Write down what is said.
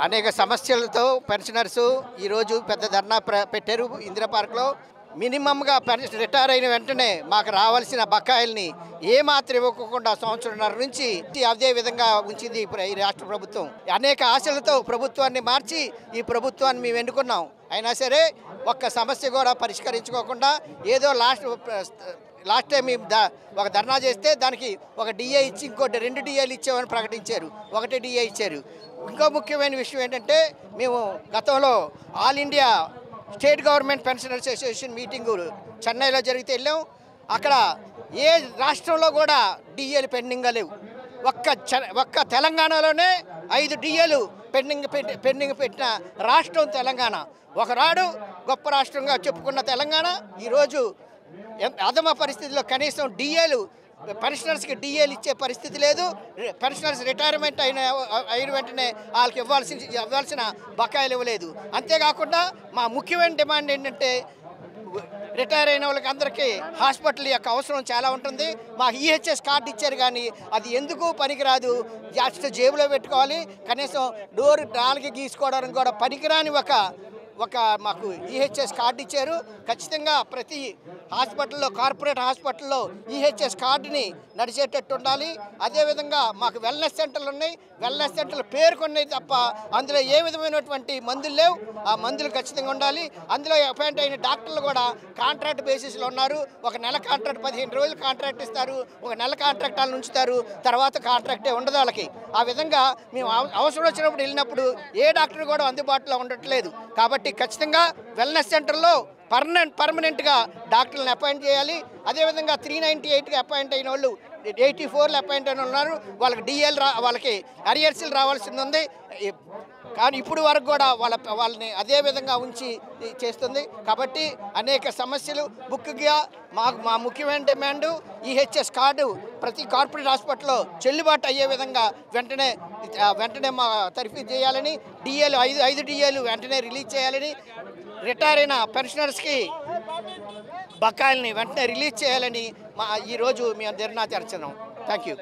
అనేక సమస్యలతో పెన్షనర్స్ ఈరోజు పెద్ద ధర్నా పెట్టారు ఇందిరా పార్క్లో. మినిమంగా రిటైర్ అయిన వెంటనే మాకు రావాల్సిన బకాయిల్ని ఏమాత్రం ఇవ్వకుండా సంవత్సరంన్నర నుంచి అదే విధంగా ఉంచింది ఈ రాష్ట్ర ప్రభుత్వం. అనేక ఆశలతో ప్రభుత్వాన్ని మార్చి ఈ ప్రభుత్వాన్ని మేము ఎన్నుకున్నాం. అయినా సరే ఒక్క సమస్య కూడా పరిష్కరించుకోకుండా ఏదో లాస్ట్ టైం ఒక ధర్నా చేస్తే దానికి ఒక డిఏ ఇచ్చి ఇంకోటి 2 డిఏలు ఇచ్చామని ప్రకటించారు. 1 డిఏ ఇచ్చారు. ఇంకో ముఖ్యమైన విషయం ఏంటంటే మేము గతంలో all India state government pensioners association meeting చెన్నైలో జరిగితే వెళ్ళాం. అక్కడ ఏ రాష్ట్రంలో కూడా డిఏలు పెండింగ్గా లేవు. ఒక్క తెలంగాణలోనే 5 డిఏలు పెండింగ్ పెట్టిన రాష్ట్రం తెలంగాణ. ఒకనాడు గొప్ప రాష్ట్రంగా చెప్పుకున్న తెలంగాణ ఈరోజు అధమ పరిస్థితిలో కనీసం డిఏలు పెన్షనర్స్కి డిఏలు ఇచ్చే పరిస్థితి లేదు. పెన్షనర్స్ రిటైర్మెంట్ అయిన వెంటనే వాళ్ళకి ఇవ్వాల్సిన బకాయిలు ఇవ్వలేదు. అంతేకాకుండా మా ముఖ్యమైన డిమాండ్ ఏంటంటే రిటైర్ అయిన వాళ్ళకి అందరికీ హాస్పిటల్ యొక్క అవసరం చాలా ఉంటుంది. మాకు ఈహెచ్ఎస్ కార్డు ఇచ్చారు కానీ అది ఎందుకు పనికిరాదు. జస్ట్ జేబులో పెట్టుకోవాలి. కనీసం డోర్ నాలుగు గీసుకోవడానికి కూడా పనికిరాని ఒక మాకు ఈహెచ్ఎస్ కార్డు ఇచ్చారు. ఖచ్చితంగా ప్రతి హాస్పిటల్లో కార్పొరేట్ హాస్పిటల్లో ఈహెచ్ఎస్ కార్డుని నడిచేటట్టు ఉండాలి. అదేవిధంగా మాకు వెల్నెస్ సెంటర్లు ఉన్నాయి. వెల్నెస్ సెంటర్లు పేరుకున్నాయి తప్ప అందులో ఏ విధమైనటువంటి మందులు లేవు. ఆ మందులు ఖచ్చితంగా ఉండాలి. అందులో అపాయింట్ అయిన డాక్టర్లు కూడా కాంట్రాక్ట్ బేసిస్లో ఉన్నారు. ఒక నెల కాంట్రాక్ట్ 15 రోజులు కాంట్రాక్ట్ ఇస్తారు. ఒక నెల కాంట్రాక్ట్ వాళ్ళని ఉంచుతారు. తర్వాత కాంట్రాక్టే ఉండదు వాళ్ళకి. ఆ విధంగా మేము అవసరం వచ్చినప్పుడు వెళ్ళినప్పుడు ఏ డాక్టర్ కూడా అందుబాటులో ఉండట్లేదు. కాబట్టి ఖచ్చితంగా వెల్నెస్ సెంటర్లో పర్మనెంట్గా డాక్టర్లను అపాయింట్ చేయాలి. అదేవిధంగా 398కి అపాయింట్ అయిన వాళ్ళు 84లో అపాయింట్ అయిన ఉన్నారు. వాళ్ళకి వాళ్ళకి అరియర్స్లు రావాల్సింది ఉంది. కానీ ఇప్పుడు వరకు కూడా వాళ్ళని అదే విధంగా ఉంచి చేస్తుంది. కాబట్టి అనేక సమస్యలు ముఖ్యంగా మా ముఖ్యమైన డిమాండు ఈహెచ్ఎస్ కార్డు ప్రతి కార్పొరేట్ హాస్పిటల్లో చెల్లుబాటు అయ్యే విధంగా వెంటనే మా తరఫీ చేయాలని, డిఏలు 5 డిఏలు వెంటనే రిలీజ్ చేయాలని, రిటైర్ అయిన పెన్షనర్స్కి బకాయిల్ని వెంటనే రిలీజ్ చేయాలని ఈరోజు మేము ధర్నా చేస్తున్నాం. Thank you.